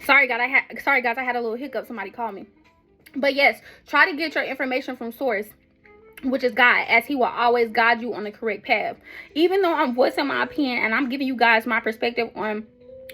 Sorry, guys, I had a little hiccup. Somebody called me. But yes, try to get your information from source, which is God, as he will always guide you on the correct path. Even though I'm voicing my opinion and I'm giving you guys my perspective on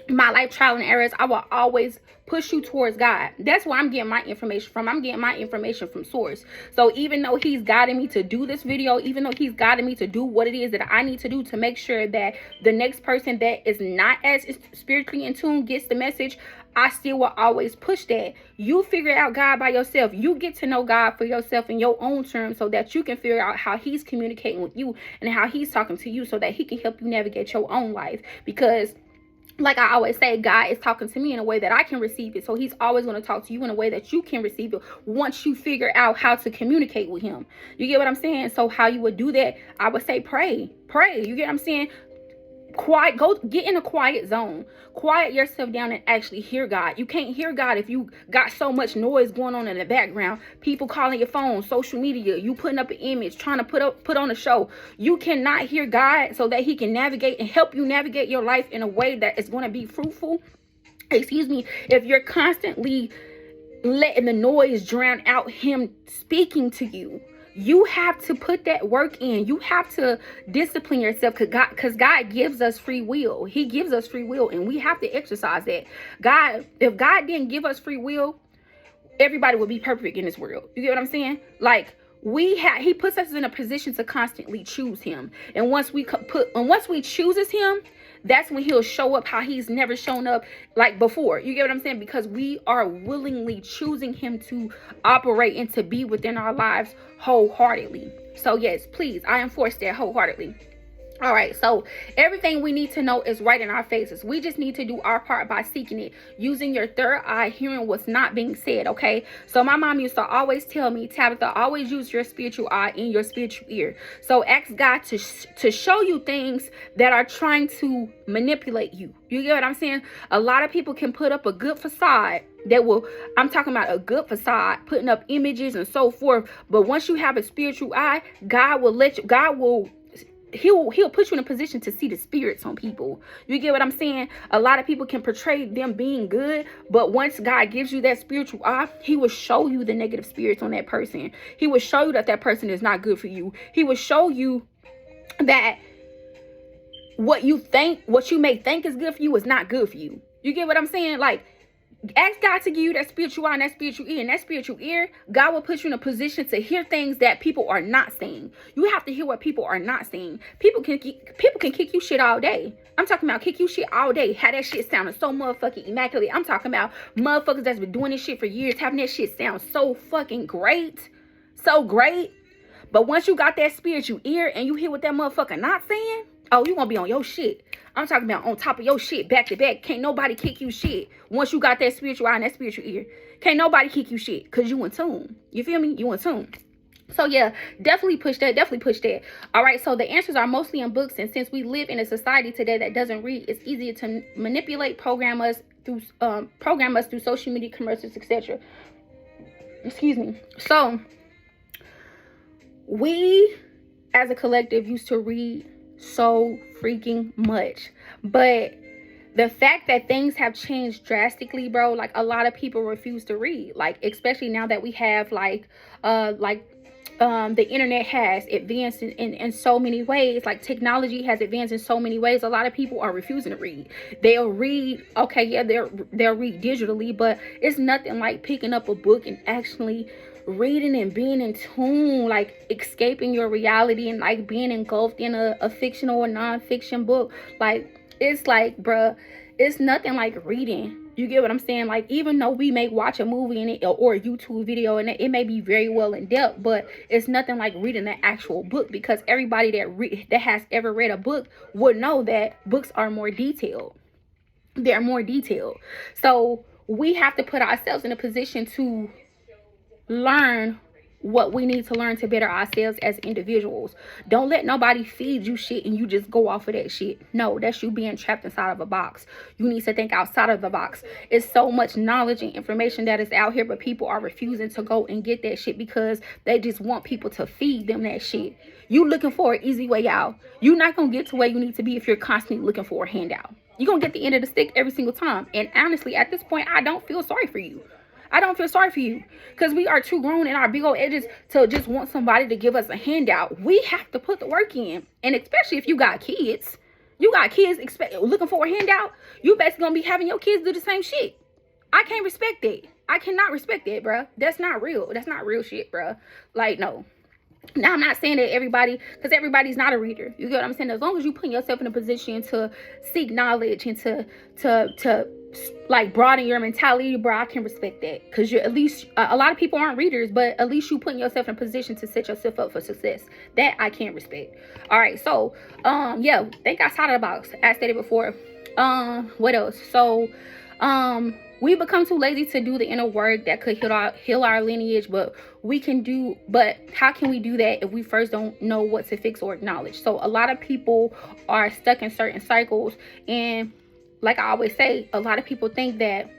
my life trial and errors, I will always push you towards God. That's where I'm getting my information from. I'm getting my information from source. So even though he's guiding me to do this video, even though he's guiding me to do what it is that I need to do to make sure that the next person that is not as spiritually in tune gets the message, I still will always push that. You figure out God by yourself. You get to know God for yourself in your own terms so that you can figure out how he's communicating with you and how he's talking to you so that he can help you navigate your own life. Because like I always say, God is talking to me in a way that I can receive it. So he's always going to talk to you in a way that you can receive it once you figure out how to communicate with him. You get what I'm saying? So how you would do that, I would say pray. You get what I'm saying? Quiet, go get in a quiet zone. Quiet yourself down and actually hear God. You can't hear God if you got so much noise going on in the background. People calling your phone, social media, you putting up an image, trying to put on a show. You cannot hear God so that he can navigate and help you navigate your life in a way that is going to be fruitful. Excuse me. If you're constantly letting the noise drown out him speaking to you, you have to put that work in. You have to discipline yourself because God gives us free will. He gives us free will and we have to exercise that. If God didn't give us free will, everybody would be perfect in this world. You get what I'm saying? Like he puts us in a position to constantly choose him. And once we chooses him, that's when he'll show up how he's never shown up like before. You get what I'm saying? Because we are willingly choosing him to operate and to be within our lives wholeheartedly. So yes, please, I enforce that wholeheartedly. All right, so everything we need to know is right in our faces. We just need to do our part by seeking it, using your third eye, hearing what's not being said, okay? So my mom used to always tell me, Tabitha, always use your spiritual eye and your spiritual ear. So ask God to show you things that are trying to manipulate you. You get what I'm saying? A lot of people can put up a good facade I'm talking about a good facade, putting up images and so forth. But once you have a spiritual eye, He'll put you in a position to see the spirits on people. You get what I'm saying? A lot of people can portray them being good, but once God gives you that spiritual eye, he will show you the negative spirits on that person. He will show you that that person is not good for you. He will show you that what you may think is good for you is not good for you. You get what I'm saying? Like, ask God to give you that spiritual eye and that spiritual ear. And that spiritual ear, God will put you in a position to hear things that people are not saying. You have to hear what people are not saying. People can kick you shit all day. I'm talking about kick you shit all day. How that shit sounding so motherfucking immaculate. I'm talking about motherfuckers that's been doing this shit for years, having that shit sound so fucking great. So great. But once you got that spiritual ear and you hear what that motherfucker not saying, oh, you gonna be on your shit. I'm talking about on top of your shit, back to back. Can't nobody kick you shit. Once you got that spiritual eye and that spiritual ear, can't nobody kick you shit because you in tune. You feel me? You in tune. So yeah, definitely push that. All right, so the answers are mostly in books. And since we live in a society today that doesn't read, it's easier to manipulate, program us through social media, commercials, etc. Excuse me. So we as a collective used to read so freaking much, but the fact that things have changed drastically, bro, like a lot of people refuse to read, like especially now that we have the internet has advanced in so many ways, like technology has advanced in so many ways. A lot of people are refusing to read. They'll read, okay, yeah, they'll read digitally, but it's nothing like picking up a book and actually reading and being in tune, like escaping your reality and like being engulfed in a fictional or non-fiction book. Like, it's like, bruh, it's nothing like reading. You get what I'm saying? Like, even though we may watch a movie in it or a YouTube video and it may be very well in depth, but it's nothing like reading the actual book, because everybody that has ever read a book would know that books are more detailed. They're more detailed. So we have to put ourselves in a position to learn what we need to learn to better ourselves as individuals. Don't let nobody feed you shit and you just go off of that shit. No, that's you being trapped inside of a box. You need to think outside of the box. It's so much knowledge and information that is out here, but people are refusing to go and get that shit because they just want people to feed them that shit. You looking for an easy way out. You're not gonna get to where you need to be if you're constantly looking for a handout. You're going to get the end of the stick every single time. And honestly, at this point, I don't feel sorry for you. I don't feel sorry for you, because we are too grown in our big old edges to just want somebody to give us a handout. We have to put the work in. And especially if you got kids, looking for a handout, you basically going to be having your kids do the same shit. I can't respect it. I cannot respect it, bruh. That's not real. That's not real shit, bruh. Like, no. Now, I'm not saying that everybody, because everybody's not a reader. You get what I'm saying? As long as you put yourself in a position to seek knowledge and to like broaden your mentality, bro, I can respect that. Because you're at least, a lot of people aren't readers, but at least you putting yourself in a position to set yourself up for success. That I can respect. All right, so yeah, think outside of the box, as stated before. What else? So we become too lazy to do the inner work that could heal our lineage, but how can we do that if we first don't know what to fix or acknowledge? So a lot of people are stuck in certain cycles, and like I always say, a lot of people think that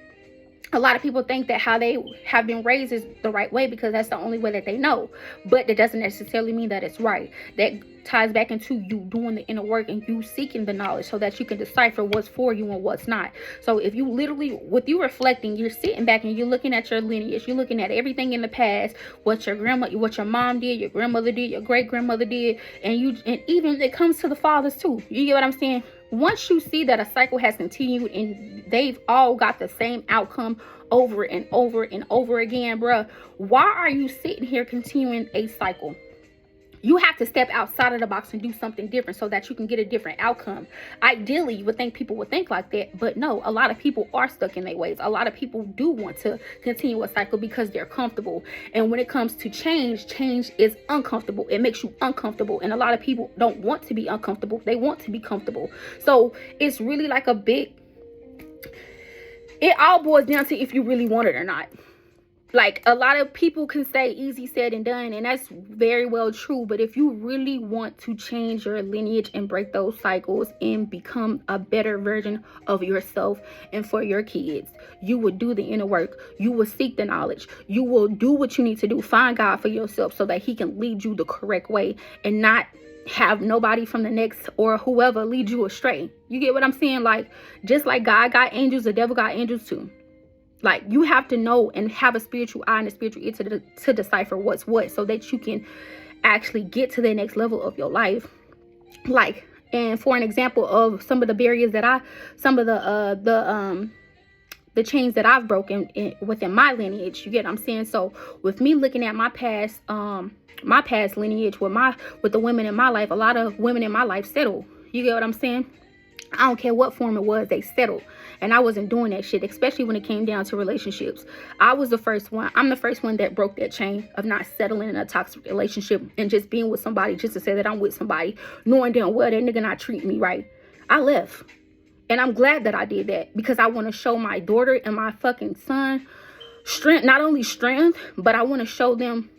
how they have been raised is the right way because that's the only way that they know. But that doesn't necessarily mean that it's right. That ties back into you doing the inner work and you seeking the knowledge so that you can decipher what's for you and what's not. So if you literally, with you reflecting, you're sitting back and you're looking at your lineage, you're looking at everything in the past, what your mom did, your grandmother did, your great grandmother did, and even it comes to the fathers too. You get what I'm saying? Once you see that a cycle has continued and they've all got the same outcome over and over and over again, bruh, why are you sitting here continuing a cycle? You have to step outside of the box and do something different so that you can get a different outcome. Ideally, you would think people would think like that, but no, a lot of people are stuck in their ways. A lot of people do want to continue a cycle because they're comfortable. And when it comes to change is uncomfortable. It makes you uncomfortable. And a lot of people don't want to be uncomfortable. They want to be comfortable. So it's really like it all boils down to if you really want it or not. Like, a lot of people can say easy said and done, and that's very well true. But if you really want to change your lineage and break those cycles and become a better version of yourself and for your kids, you will do the inner work. You will seek the knowledge. You will do what you need to do. Find God for yourself so that he can lead you the correct way and not have nobody from the next or whoever lead you astray. You get what I'm saying? Like, just like God got angels, the devil got angels too. Like, you have to know and have a spiritual eye and a spiritual ear to decipher what's what so that you can actually get to the next level of your life. Like, and for an example of some of the barriers that the chains that I've broken within my lineage, you get what I'm saying? So with me looking at my past lineage with the women in my life, a lot of women in my life settle. You get what I'm saying? I don't care what form it was, they settled. And I wasn't doing that shit, especially when it came down to relationships. I'm the first one that broke that chain of not settling in a toxic relationship and just being with somebody just to say that I'm with somebody, knowing damn well that nigga not treating me right. I left. And I'm glad that I did that because I want to show my daughter and my fucking son strength, not only strength, but I want to show them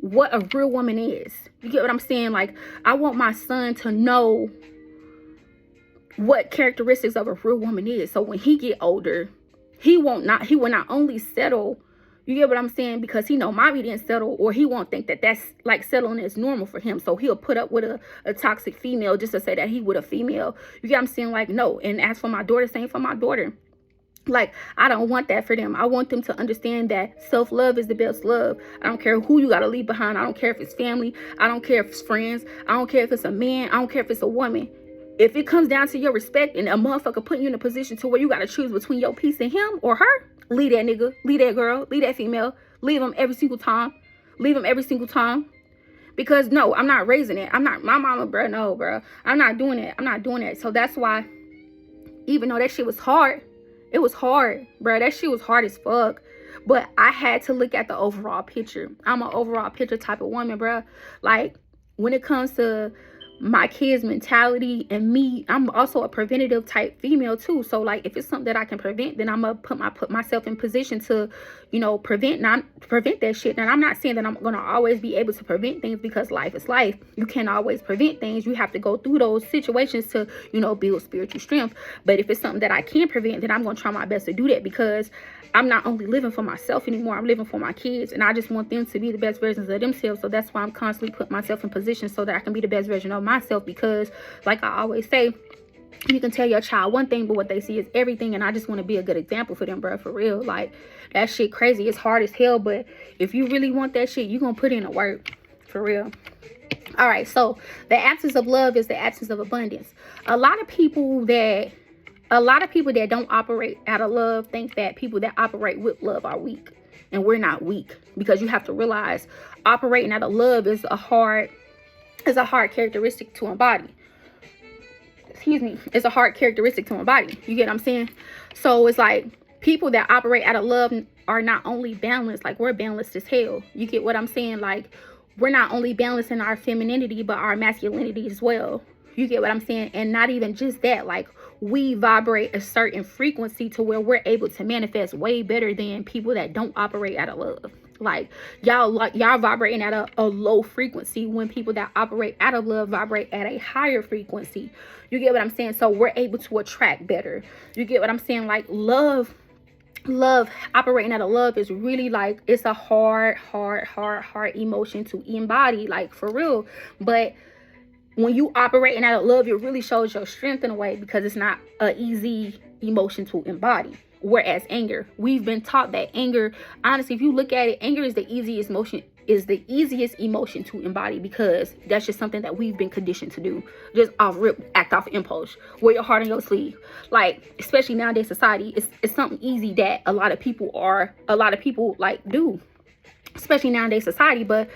what a real woman is. You get what I'm saying? Like, I want my son to know what characteristics of a real woman is. So when he get older, he will not only settle, you get what I'm saying, because he know mommy didn't settle, or he won't think that that's like settling is normal for him. So he'll put up with a toxic female just to say that he with a female. You get what I'm saying? Like, no. And as for my daughter, same for my daughter. Like, I don't want that for them. I want them to understand that self-love is the best love. I don't care who you got to leave behind. I don't care if it's family. I don't care if it's friends. I don't care if it's a man. I don't care if it's a woman. If it comes down to your respect and a motherfucker putting you in a position to where you got to choose between your peace and him or her, leave that nigga, leave that girl, leave that female, leave them every single time. Leave them every single time. Because no, I'm not raising it. I'm not my mama, bro. No, bro. I'm not doing it. I'm not doing it. So that's why, even though that shit was hard, it was hard, bro. That shit was hard as fuck. But I had to look at the overall picture. I'm an overall picture type of woman, bro. Like, when it comes to my kids' mentality and me, I'm also a preventative type female too. So like, if it's something that I can prevent, then I'm gonna put myself in position to, you know, prevent that shit. And I'm not saying that I'm gonna always be able to prevent things, because life is life. You can't always prevent things. You have to go through those situations to, you know, build spiritual strength. But if it's something that I can prevent, then I'm gonna try my best to do that, because I'm not only living for myself anymore, I'm living for my kids, and I just want them to be the best versions of themselves. So that's why I'm constantly putting myself in position so that I can be the best version of myself, because like I always say, You can tell your child one thing, but what they see is everything. And I just want to be a good example for them, bro, for real. Like, that shit crazy. It's hard as hell, but if you really want that shit, you gonna put in the work, for real. All right, so the absence of love is the absence of abundance. A lot of people that don't operate out of love think that people that operate with love are weak, and we're not weak, because you have to realize operating out of love is a hard characteristic to embody. Excuse me, it's a hard characteristic to embody. You get what I'm saying? So it's like people that operate out of love are not only balanced, like we're balanced as hell. You get what I'm saying? Like, we're not only balanced in our femininity, but our masculinity as well. You get what I'm saying? And not even just that, like, we vibrate a certain frequency to where we're able to manifest way better than people that don't operate out of love. Like y'all vibrating at a low frequency, when people that operate out of love vibrate at a higher frequency. You get what I'm saying? So we're able to attract better. You get what I'm saying? Like, love, operating out of love is really, like, it's a hard emotion to embody, like, for real. But when you operating out of love, it really shows your strength in a way, because it's not an easy emotion to embody. Whereas anger, we've been taught that anger, honestly, if you look at it, anger is the easiest emotion to embody, because that's just something that we've been conditioned to do. Just off rip, act off impulse, wear your heart on your sleeve. Like, especially nowadays society, it's something easy that a lot of people like do, especially nowadays society. But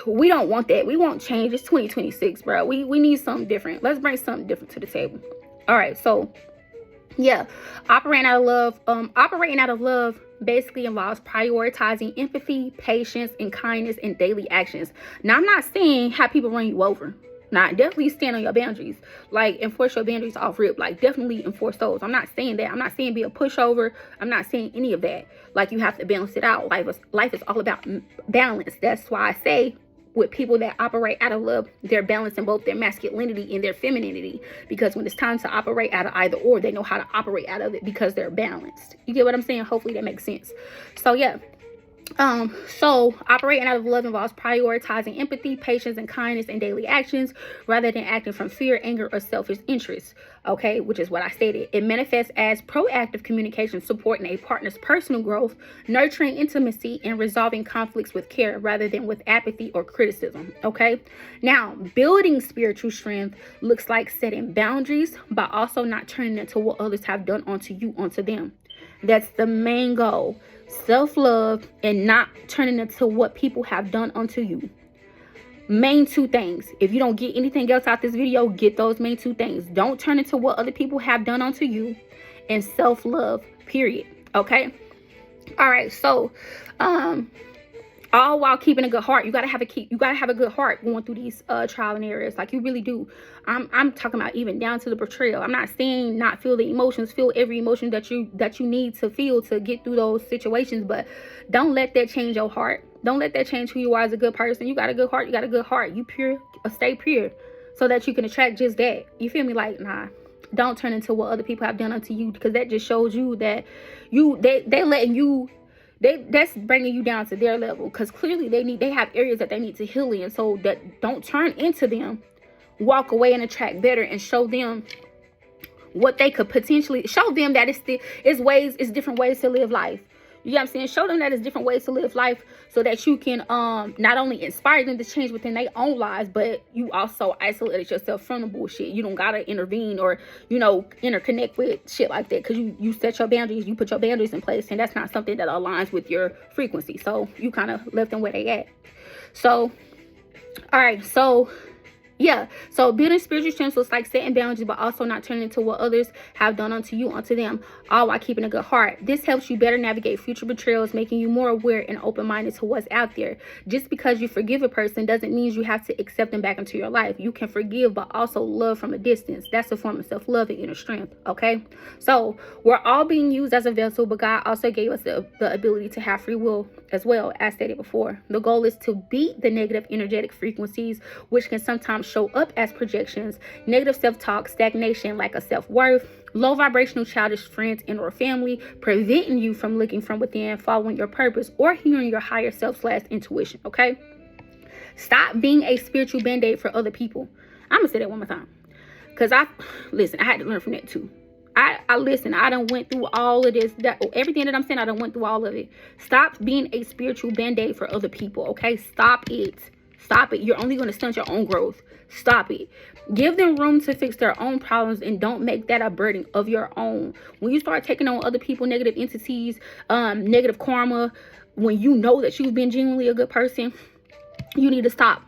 we don't want that. We want change. It's 2026, bro. We need something different. Let's bring something different to the table. All right, so yeah, operating out of love basically involves prioritizing empathy, patience, and kindness in daily actions. Now, I'm not saying have people run you over. Now, definitely stand on your boundaries. Like, enforce your boundaries off rip. Like, definitely enforce those. I'm not saying that. I'm not saying be a pushover. I'm not saying any of that. Like, you have to balance it out. Life is all about balance. That's why I say, with people that operate out of love, they're balancing both their masculinity and their femininity, because when it's time to operate out of either or, they know how to operate out of it because they're balanced. You get what I'm saying? Hopefully that makes sense. So yeah, so operating out of love involves prioritizing empathy, patience, and kindness in daily actions, rather than acting from fear, anger, or selfish interest. Okay, which is what I stated. It manifests as proactive communication, supporting a partner's personal growth, nurturing intimacy, and resolving conflicts with care, rather than with apathy or criticism. Okay, now building spiritual strength looks like setting boundaries, but also not turning into what others have done onto you, onto them. That's the main goal. Self-love and not turning into what people have done unto you. Main two things. If you don't get anything else out this video, get those main two things. Don't turn into what other people have done unto you, and self-love, period. Okay? All right, so all while keeping a good heart. You gotta have a good heart going through these trial and errors. Like, you really do. I'm talking about even down to the betrayal. I'm not saying not feel the emotions. Feel every emotion that you need to feel to get through those situations, but don't let that change your heart. Don't let that change who you are as a good person. You got a good heart. You pure, stay pure, so that you can attract just that. You feel me? Like, nah, don't turn into what other people have done unto you, because that just shows you that they letting you. That's bringing you down to their level, because clearly they have areas that they need to heal in. So that don't turn into them. Walk away and attract better, and show them what they could potentially show them, that it's different ways to live life. You know what I'm saying? Show them that it's different ways to live life, so that you can not only inspire them to change within their own lives, but you also isolated yourself from the bullshit. You don't gotta intervene or, interconnect with shit like that, because you set your boundaries, you put your boundaries in place, and that's not something that aligns with your frequency. So you kind of left them where they at. So, all right, so yeah, so building spiritual strength looks like setting boundaries, but also not turning into what others have done unto you, unto them, all while keeping a good heart. This helps you better navigate future betrayals, making you more aware and open-minded to what's out there. Just because you forgive a person doesn't mean you have to accept them back into your life. You can forgive, but also love from a distance. That's a form of self-love and inner strength, okay? So we're all being used as a vessel, but God also gave us the ability to have free will as well, as stated before. The goal is to beat the negative energetic frequencies, which can sometimes show up as projections, negative self-talk, stagnation, lack of self-worth, low vibrational childish friends and or family, preventing you from looking from within, following your purpose, or hearing your higher self/intuition. Okay, stop being a spiritual band-aid for other people. I'm gonna say that one more time. Because listen, I had to learn from that too. I listen, I done went through all of this. Everything that I'm saying, I done went through all of it. Stop being a spiritual band-aid for other people, okay? Stop it. Stop it. You're only going to stunt your own growth. Stop it. Give them room to fix their own problems and don't make that a burden of your own. When you start taking on other people, negative entities, negative karma, when you know that you've been genuinely a good person, you need to stop.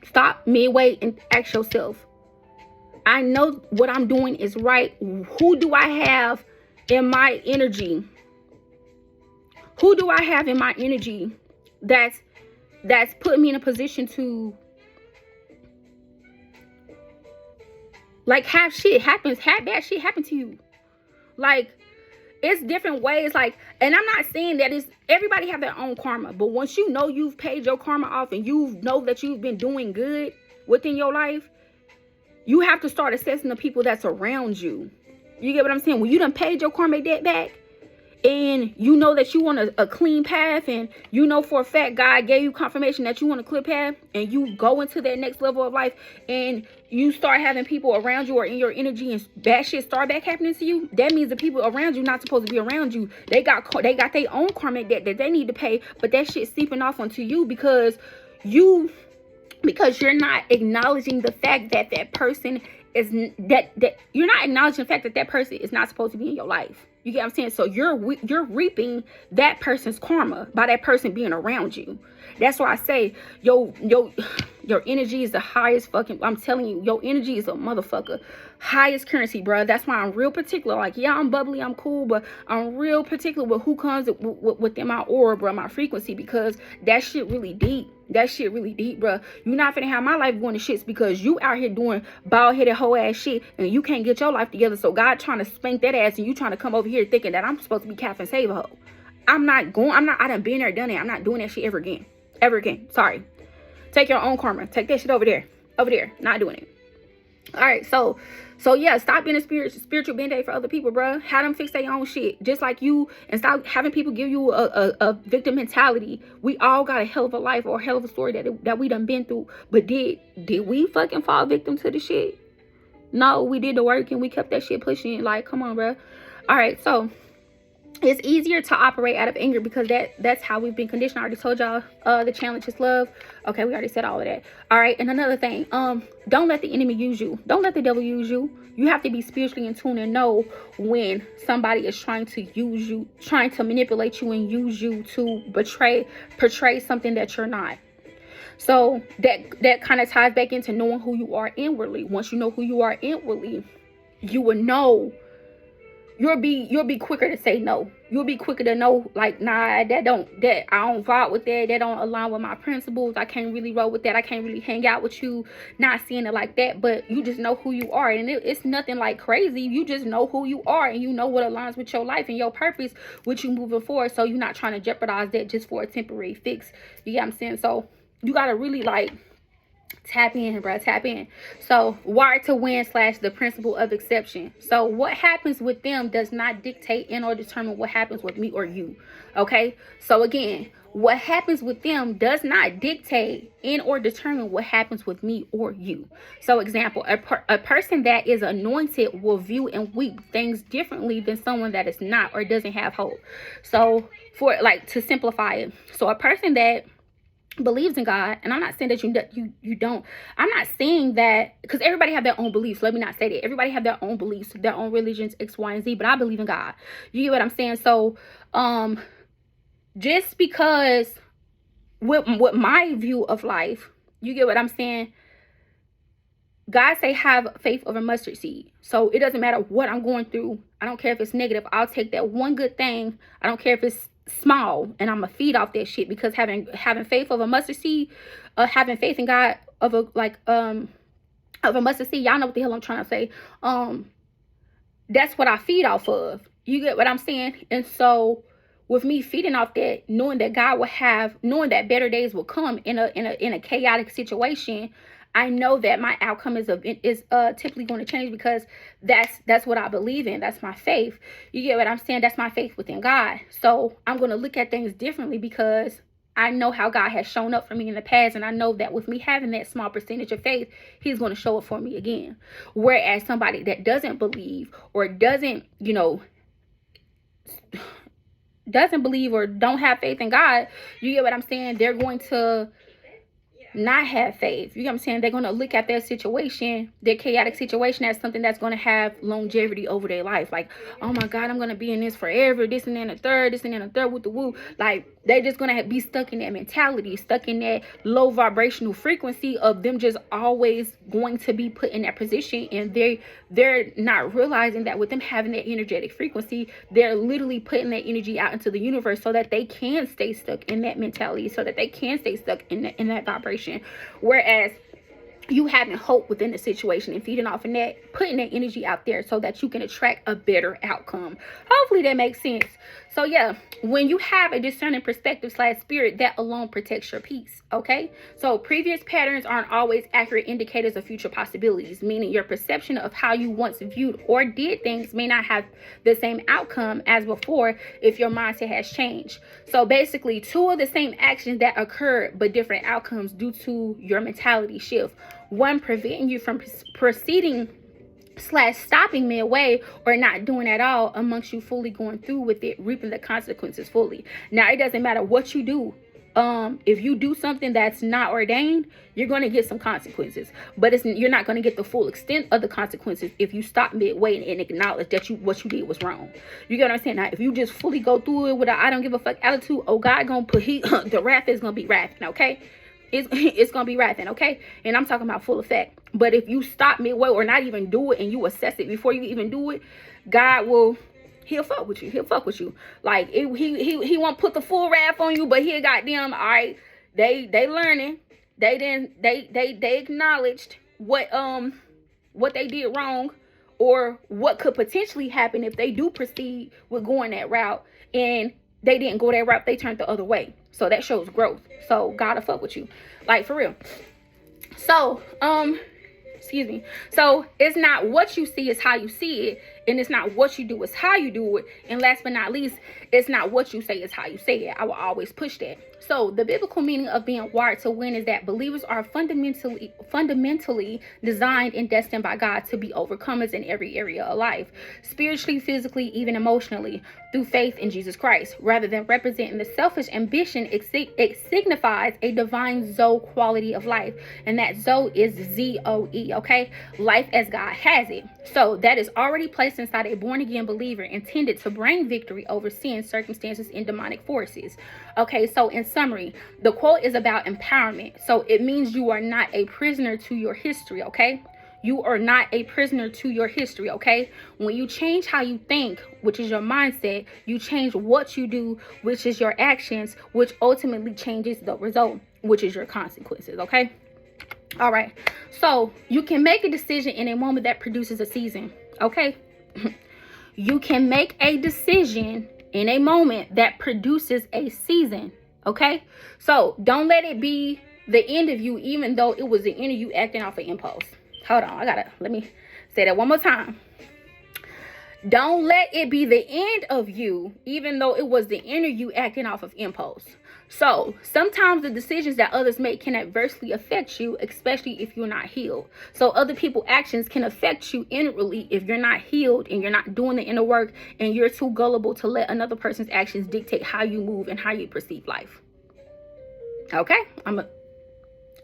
Stop midway and ask yourself, I know what I'm doing is right. Who do I have in my energy? Who do I have in my energy that's putting me in a position to like have bad shit happen to you? Like, it's different ways. Like, and I'm not saying that it's everybody have their own karma, but once you know you've paid your karma off and you know that you've been doing good within your life, you have to start assessing the people that's around you. You get what I'm saying? When you done paid your karma debt back and you know that you want a clean path, and you know for a fact God gave you confirmation that you want a clear path, and you go into that next level of life and you start having people around you or in your energy and bad shit start back happening to you, that means the people around you not supposed to be around you. They got their own karmic debt that they need to pay, but that shit's seeping off onto you because you're not acknowledging the fact that that person is that you're not acknowledging the fact that that person is not supposed to be in your life. You get what I'm saying? So you're reaping that person's karma by that person being around you. That's why I say your energy is the highest fucking, I'm telling you, your energy is a motherfucker highest currency, bro. That's why I'm real particular. Like, yeah, I'm bubbly, I'm cool, but I'm real particular with who comes within my aura, bro, my frequency, because that shit really deep. That shit really deep, bro. You're not finna have my life going to shits because you out here doing bald-headed hoe ass shit and you can't get your life together. So God trying to spank that ass and you trying to come over here thinking that I'm supposed to be calf and save a hoe. I done been there, done it. I'm not doing that shit ever again. Ever again. Sorry. Take your own karma. Take that shit over there. Over there. Not doing it. All right, so yeah, stop being a spiritual band-aid for other people, bro. Have them fix their own shit, just like you, and stop having people give you a victim mentality. We all got a hell of a life or a hell of a story that we done been through, but did we fucking fall victim to the shit? No, we did the work and we kept that shit pushing. Like, come on, bro. All right, so it's easier to operate out of anger because that's how we've been conditioned. I already told y'all the challenge is love. Okay, we already said all of that. All right, and another thing, don't let the enemy use you. Don't let the devil use you. You have to be spiritually in tune and know when somebody is trying to use you, trying to manipulate you and use you to portray something that you're not. So that kind of ties back into knowing who you are inwardly. Once you know who you are inwardly, you will know. You'll be quicker to say no. You'll be quicker to know, like, nah, I don't vibe with that. That don't align with my principles. I can't really roll with that. I can't really hang out with you. Not seeing it like that, but you just know who you are, and it's nothing like crazy. You just know who you are, and you know what aligns with your life and your purpose, with you moving forward. So you're not trying to jeopardize that just for a temporary fix. You get what I'm saying? So you gotta really like tap in, bro. Tap in. So wired to win / the principle of exception. So what happens with them does not dictate and or determine what happens with me or you. Okay, so again, what happens with them does not dictate and or determine what happens with me or you. So example, a person that is anointed will view and weep things differently than someone that is not or doesn't have hope. So for like to simplify it, so a person that believes in God, and I'm not saying that you don't, I'm not saying that, because everybody have their own beliefs. Let me not say that. Everybody have their own beliefs, their own religions, X, Y, and Z, but I believe in God. You get what I'm saying? So just because with my view of life, you get what I'm saying, God say have faith over mustard seed. So it doesn't matter what I'm going through. I don't care if it's negative. I'll take that one good thing. I don't care if it's small, and I'm gonna feed off that shit, because having faith of a mustard seed, having faith in God of a mustard seed, y'all know what the hell I'm trying to say. That's what I feed off of. You get what I'm saying? And so with me feeding off that, knowing that God will have, knowing that better days will come in a chaotic situation, I know that my outcome is typically going to change, because that's what I believe in. That's my faith. You get what I'm saying? That's my faith within God. So I'm going to look at things differently, because I know how God has shown up for me in the past, and I know that with me having that small percentage of faith, he's going to show up for me again. Whereas somebody that doesn't believe or doesn't believe or don't have faith in God, you get what I'm saying? They're going to not have faith. You know what I'm saying? They're going to look at their situation, their chaotic situation, as something that's going to have longevity over their life. Like, oh my God, I'm going to be in this forever, this and then a third, with the woo. Like, they're just going to be stuck in that mentality, stuck in that low vibrational frequency of them just always going to be put in that position. And they're not realizing that with them having that energetic frequency, they're literally putting that energy out into the universe so that they can stay stuck in that mentality, so that they can stay stuck in that vibration. Whereas you having hope within the situation and feeding off of that, putting that energy out there so that you can attract a better outcome. Hopefully that makes sense. So yeah, when you have a discerning perspective / spirit, that alone protects your peace. Okay, so previous patterns aren't always accurate indicators of future possibilities, meaning your perception of how you once viewed or did things may not have the same outcome as before if your mindset has changed. So basically, two of the same actions that occurred but different outcomes due to your mentality shift. One preventing you from proceeding / stopping midway, or not doing at all, amongst you fully going through with it, reaping the consequences fully. Now, it doesn't matter what you do. If you do something that's not ordained, you're going to get some consequences, but you're not going to get the full extent of the consequences if you stop midway and acknowledge that what you did was wrong. You get what I'm saying? Now, if you just fully go through it with a I don't give a fuck attitude, oh, God gonna put the wrath is gonna be wrathing, okay? It's gonna be wrathing, okay? And I'm talking about full effect. But if you stop midway or not even do it and you assess it before you even do it, God will, he'll fuck with you. He'll fuck with you. Like, he won't put the full wrath on you, but he'll goddamn, all right, they learning. They acknowledged what they did wrong, or what could potentially happen if they do proceed with going that route, and they didn't go that route, they turned the other way. So that shows growth. So God will fuck with you, like, for real. So excuse me. So it's not what you see, it's how you see it. And it's not what you do, it's how you do it. And last but not least, it's not what you say, it's how you say it. I will always push that. So the biblical meaning of being wired to win is that believers are fundamentally designed and destined by God to be overcomers in every area of life, spiritually, physically, even emotionally, through faith in Jesus Christ. Rather than representing the selfish ambition, it signifies a divine Zoe quality of life. And that Zoe is Z-O-E, okay? Life as God has it. So that is already placed inside a born-again believer, intended to bring victory over sin, circumstances, and demonic forces. Okay, so in summary, the quote is about empowerment. So it means you are not a prisoner to your history, okay? You are not a prisoner to your history, okay? When you change how you think, which is your mindset, you change what you do, which is your actions, which ultimately changes the result, which is your consequences, okay? All right, so you can make a decision in a moment that produces a season, okay? You can make a decision in a moment that produces a season, okay? So don't let it be the end of you, even though it was the end of you acting off an impulse. Hold on, let me say that one more time. Don't let it be the end of you, even though it was the inner you acting off of impulse. So sometimes the decisions that others make can adversely affect you, especially if you're not healed. So other people's actions can affect you inwardly if you're not healed and you're not doing the inner work, and you're too gullible to let another person's actions dictate how you move and how you perceive life. Okay?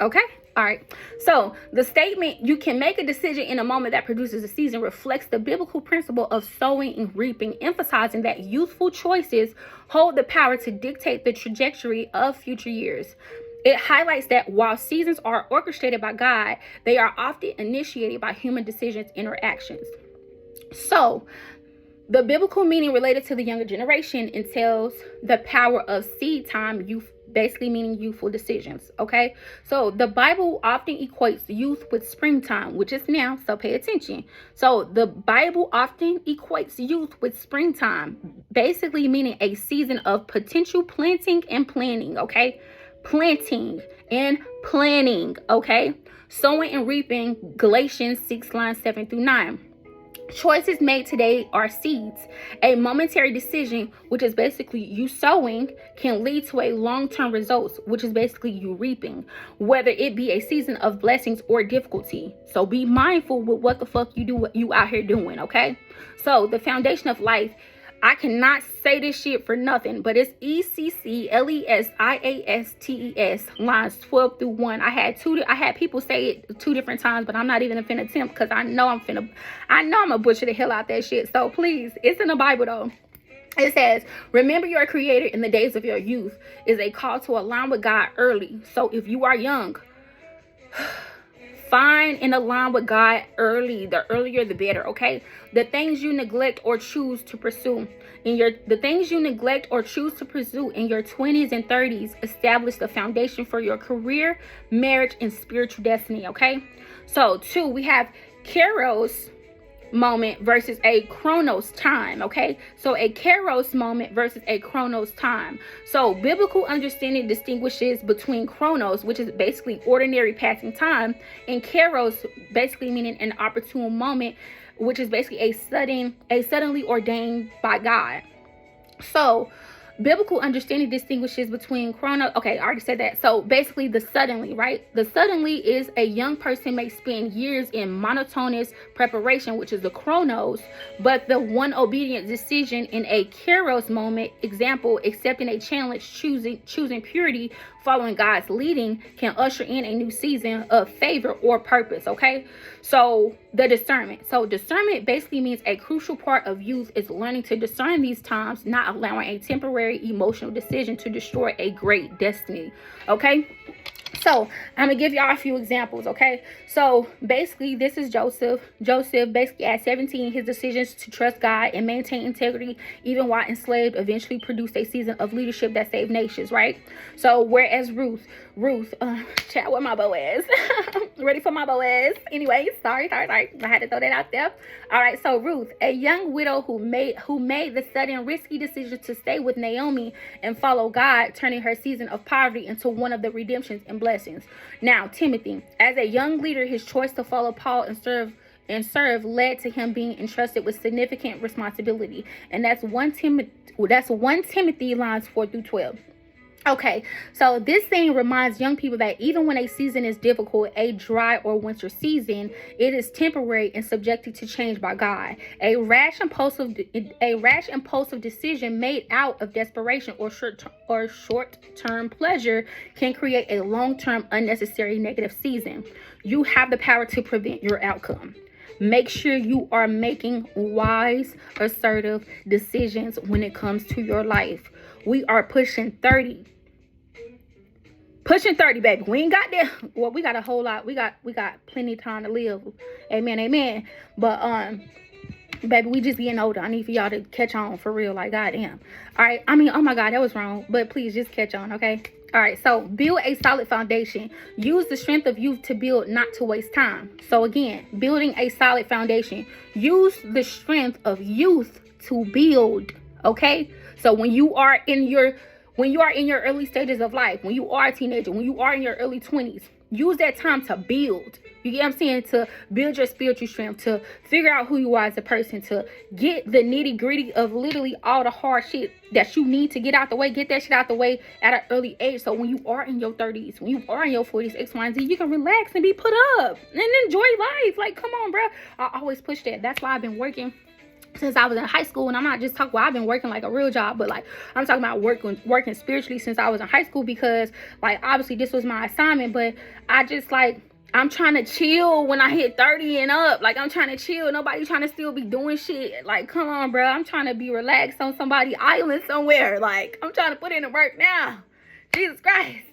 Okay? All right. So the statement, you can make a decision in a moment that produces a season, reflects the biblical principle of sowing and reaping, emphasizing that youthful choices hold the power to dictate the trajectory of future years. It highlights that while seasons are orchestrated by God, they are often initiated by human decisions and actions. So the biblical meaning related to the younger generation entails the power of seed time, youth, basically meaning youthful decisions, okay? So the Bible often equates youth with springtime, which is now, so pay attention. So the Bible often equates youth with springtime, basically meaning a season of potential planting and planning, okay? Planting and planning, okay? Sowing and reaping, Galatians 6 lines 7 through 9. Choices made today are seeds. A momentary decision, which is basically you sowing, can lead to a long-term results, which is basically you reaping, whether it be a season of blessings or difficulty. So be mindful with what the fuck you do, what you out here doing, okay? So the foundation of life, I cannot say this shit for nothing, but it's ECCLESIASTES lines 12 through 1. I had people say it 2 different times, but I'm not even finna attempt because I know I'm gonna butcher the hell out that shit. So please, it's in the Bible though. It says, remember your creator in the days of your youth is a call to align with God early. So if you are young, find and align with God early. The earlier, the better, okay? The things you neglect or choose to pursue in your 20s and 30s establish the foundation for your career, marriage, and spiritual destiny, okay? So, 2, we have Kairos moment versus a Chronos time, okay? So a Kairos moment versus a Chronos time. So biblical understanding distinguishes between Chronos, which is basically ordinary passing time, and Kairos, basically meaning an opportune moment, which is basically a suddenly ordained by God. So biblical understanding distinguishes between okay, I already said that. So basically the suddenly, right? The suddenly is a young person may spend years in monotonous preparation, which is the Chronos, but the one obedient decision in a Kairos moment, example, accepting a challenge, choosing purity, following God's leading, can usher in a new season of favor or purpose, okay? So the discernment. So discernment basically means a crucial part of youth is learning to discern these times, not allowing a temporary emotional decision to destroy a great destiny, okay? So I'm gonna give y'all a few examples, okay? So basically this is Joseph. Joseph basically at 17, his decisions to trust God and maintain integrity even while enslaved eventually produced a season of leadership that saved nations, right? So whereas Ruth, chat with my Boaz. Ready for my Boaz? Anyway, sorry. I had to throw that out there. All right, so Ruth, a young widow who made the sudden risky decision to stay with Naomi and follow God, turning her season of poverty into one of the redemptions and blessings. Now, Timothy, as a young leader, his choice to follow Paul and serve led to him being entrusted with significant responsibility. And that's 1 Timothy lines 4 through 12. Okay, so this thing reminds young people that even when a season is difficult, a dry or winter season, it is temporary and subjected to change by God. A rash impulsive decision made out of desperation or short-term pleasure can create a long-term unnecessary negative season. You have the power to prevent your outcome. Make sure you are making wise, assertive decisions when it comes to your life. We are pushing 30. Pushing 30, baby. We ain't got there. Well, we got a whole lot. We got plenty of time to live. Amen. But baby, we just getting older. I need for y'all to catch on for real. Like, goddamn. All right. I mean, oh my God, that was wrong. But please just catch on, okay? All right. So build a solid foundation. Use the strength of youth to build, not to waste time. So again, building a solid foundation. Use the strength of youth to build. Okay. So when you are in your early stages of life, when you are a teenager, when you are in your early 20s, use that time to build. You get what I'm saying? To build your spiritual strength, to figure out who you are as a person, to get the nitty gritty of literally all the hard shit that you need to get out the way. Get that shit out the way at an early age. So when you are in your 30s, when you are in your 40s, X, Y, and Z, you can relax and be put up and enjoy life. Like, come on, bro. I always push that. That's why I've been working since I was in high school. And I'm not just talking, well, I've been working like a real job, but like I'm talking about working spiritually since I was in high school, because like obviously this was my assignment, but I just like, I'm trying to chill when I hit 30 and up. Like, I'm trying to chill. Nobody trying to still be doing shit. Like, come on, bro. I'm trying to be relaxed on somebody's island somewhere. Like, I'm trying to put in the work now. Jesus Christ.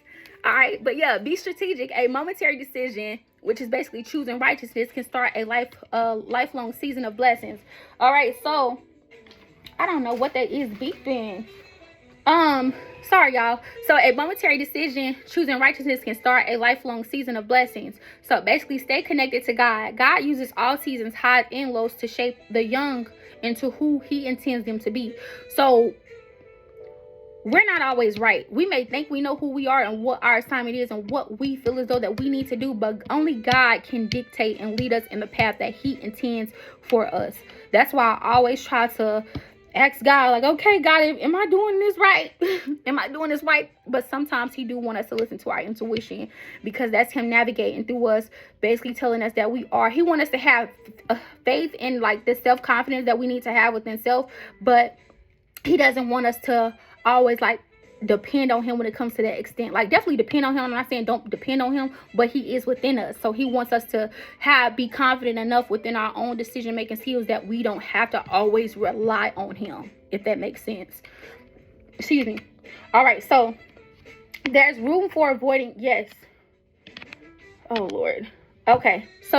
All right. But yeah, be strategic. A momentary decision, which is basically choosing righteousness, can start a lifelong season of blessings. All right. So, I don't know what that is beeping. Sorry, y'all. So a momentary decision, choosing righteousness, can start a lifelong season of blessings. So basically, stay connected to God. God uses all seasons, highs and lows, to shape the young into who he intends them to be. So we're not always right. We may think we know who we are and what our assignment is and what we feel as though that we need to do, but only God can dictate and lead us in the path that he intends for us. That's why I always try to ask God, like, okay, God, am I doing this right? Am I doing this right? But sometimes he do want us to listen to our intuition, because that's him navigating through us, basically telling us that he wants us to have faith and like the self-confidence that we need to have within self, but he doesn't want us to always like depend on him when it comes to that extent. Like, definitely depend on him. I'm not saying don't depend on him, but he is within us. So he wants us to be confident enough within our own decision making skills that we don't have to always rely on him, if that makes sense. Excuse me. All right, so there's room for avoiding. Yes. Oh Lord. Okay, so